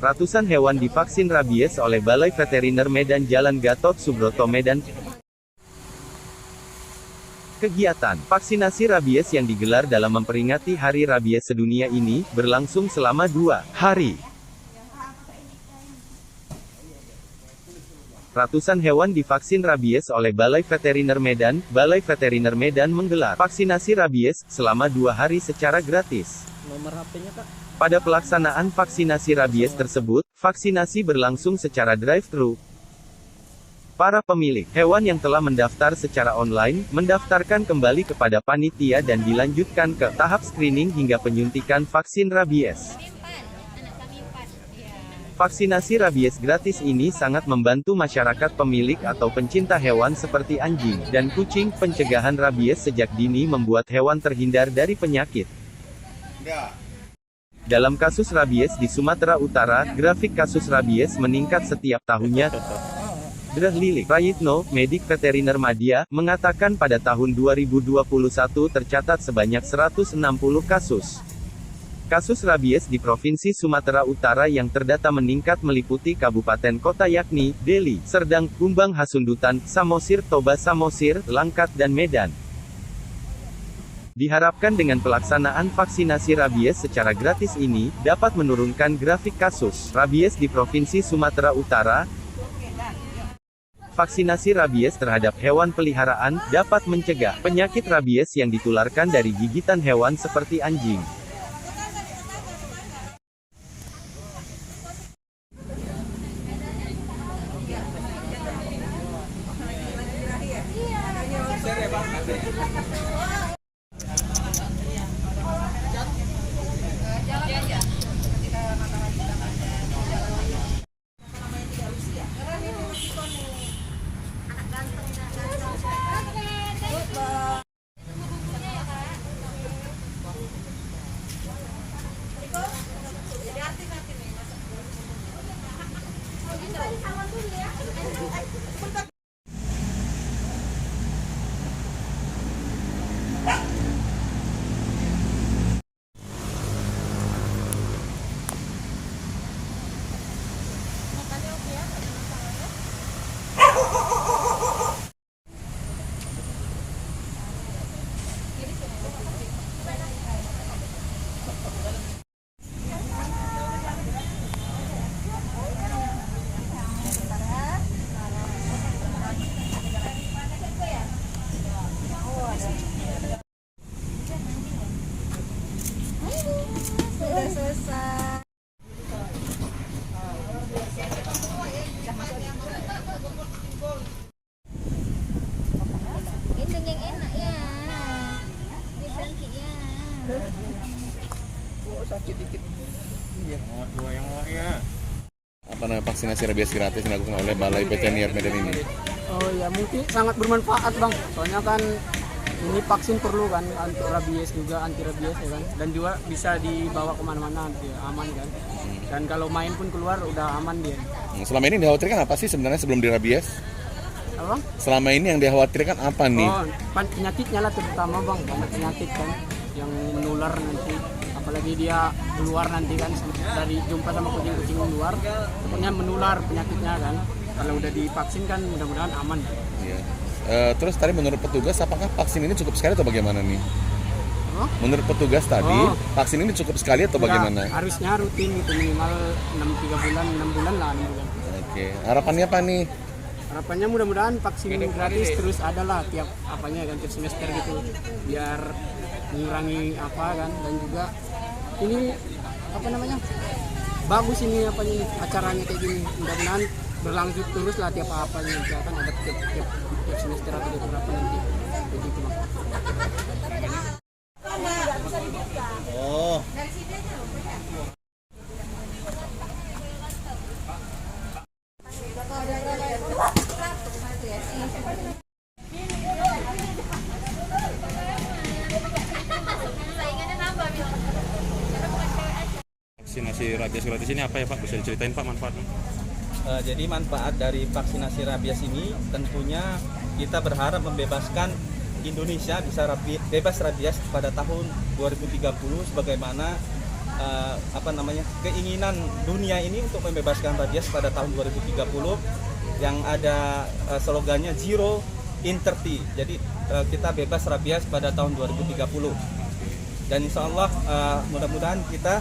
Ratusan hewan divaksin rabies oleh Balai Veteriner Medan Jalan Gatot Subroto Medan. Kegiatan vaksinasi rabies yang digelar dalam memperingati Hari Rabies Sedunia ini, berlangsung selama 2 hari. Ratusan hewan divaksin rabies oleh Balai Veteriner Medan. Balai Veteriner Medan menggelar vaksinasi rabies selama 2 hari secara gratis. Nomor HP-nya, Kak? Pada pelaksanaan vaksinasi rabies tersebut, vaksinasi berlangsung secara drive-thru. Para pemilik hewan yang telah mendaftar secara online, mendaftarkan kembali kepada panitia dan dilanjutkan ke tahap screening hingga penyuntikan vaksin rabies. Vaksinasi rabies gratis ini sangat membantu masyarakat pemilik atau pencinta hewan seperti anjing dan kucing. Pencegahan rabies sejak dini membuat hewan terhindar dari penyakit. Dalam kasus rabies di Sumatera Utara, grafik kasus rabies meningkat setiap tahunnya. Drah Lilik Prayitno, medik veteriner Madya, mengatakan pada tahun 2021 tercatat sebanyak 160 kasus. Kasus rabies di Provinsi Sumatera Utara yang terdata meningkat meliputi kabupaten kota yakni, Deli, Serdang, Kumbang Hasundutan, Samosir, Toba Samosir, Langkat dan Medan. Diharapkan dengan pelaksanaan vaksinasi rabies secara gratis ini, dapat menurunkan grafik kasus rabies di Provinsi Sumatera Utara. Vaksinasi rabies terhadap hewan peliharaan, dapat mencegah penyakit rabies yang ditularkan dari gigitan hewan seperti anjing. Sudah selesai. Ini yang enak ya. Ini cantik ya. Sakit dikit. Iya. Dua yang ya. Apa namanya vaksinasi rabies gratis yang dilakukan oleh Balai Veteriner Medan ini? Oh ya, mungkin sangat bermanfaat, Bang. Soalnya kan ini vaksin perlu kan untuk rabies juga, anti rabies ya kan. Dan juga bisa dibawa kemana-mana, aman kan. Dan kalau main pun keluar udah aman dia. Selama ini dikhawatirkan apa sih sebenarnya sebelum dirabies? Apa, Bang? Selama ini yang dikhawatirkan apa nih? Oh, penyakitnya lah terutama, Bang. Banyak penyakit kan yang menular nanti. Apalagi dia keluar nanti kan dari jumpa sama kucing-kucing luar, pokoknya menular penyakitnya kan. Kalau udah divaksin kan mudah-mudahan aman. Iya. Terus tadi menurut petugas apakah vaksin ini cukup sekali atau bagaimana nih? Oh? Menurut petugas tadi vaksin ini cukup sekali atau bagaimana? Harusnya rutin gitu, minimal 6 bulan lah 6 bulan. Oke, harapannya apa nih? Harapannya mudah-mudahan vaksin gratis terus ada lah tiap apanya kan, tiap semester gitu, biar mengurangi apa kan. Dan juga ini apa namanya, bagus ini apanya nih, acaranya kayak gini, mudah-mudahan berlanjut terus lah tiap apanya, kan ada tiap semester atau tiap berapa nanti begitu, Bang. Oh. Vaksinasi rabies gratis ini apa ya Pak? Bisa diceritain Pak manfaatnya? Jadi manfaat dari vaksinasi rabies ini tentunya kita berharap membebaskan Indonesia bisa bebas rabies pada tahun 2030 sebagaimana keinginan dunia ini untuk membebaskan rabies pada tahun 2030 yang ada slogannya Zero in 30. Jadi kita bebas rabies pada tahun 2030. Dan insya Allah mudah-mudahan kita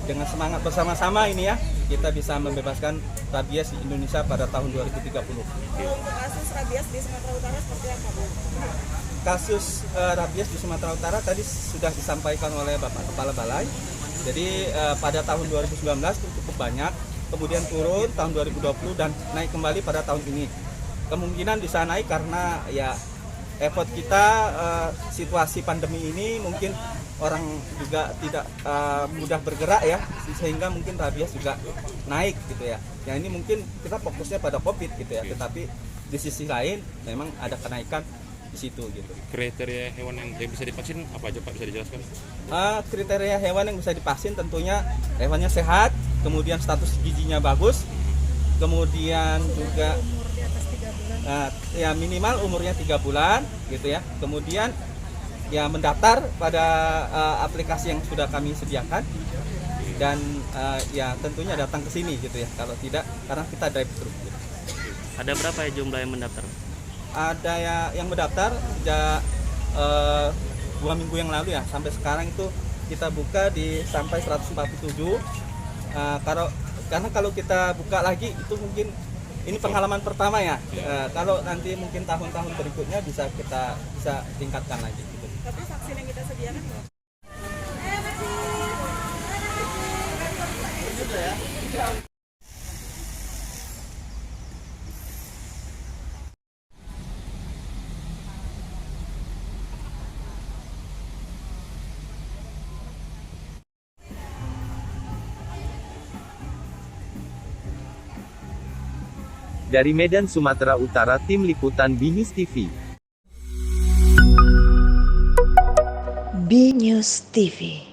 dengan semangat bersama-sama ini ya, kita bisa membebaskan rabies di Indonesia pada tahun 2030. Kalau untuk kasus rabies di Sumatera Utara seperti apa, Bu? Kasus rabies di Sumatera Utara tadi sudah disampaikan oleh Bapak Kepala Balai. Jadi pada tahun 2019 itu cukup banyak, kemudian turun tahun 2020 dan naik kembali pada tahun ini. Kemungkinan bisa naik karena ya effort kita, situasi pandemi ini mungkin orang juga tidak mudah bergerak ya, sehingga mungkin rabies juga naik gitu ya. Yang ini mungkin kita fokusnya pada COVID gitu ya, tetapi di sisi lain memang ada kenaikan di situ gitu. Kriteria hewan yang bisa divaksin apa aja Pak, bisa dijelaskan? Kriteria hewan yang bisa divaksin tentunya hewannya sehat, kemudian status gizinya bagus, kemudian juga ya minimal umurnya 3 bulan gitu ya. Kemudian ya mendaftar pada aplikasi yang sudah kami sediakan dan ya tentunya datang ke sini gitu ya. Kalau tidak, karena kita drive thru. Gitu. Ada berapa ya jumlah yang mendaftar? Ada ya yang mendaftar sejak 2 minggu yang lalu ya, sampai sekarang itu kita buka di sampai 147. Karena kalau kita buka lagi itu mungkin ini pengalaman pertama ya. Kalau nanti mungkin tahun-tahun berikutnya bisa tingkatkan lagi gitu. Tapi vaksin yang kita sediakan berapa? Dari Medan, Sumatera Utara, Tim Liputan BNews TV. BNews TV.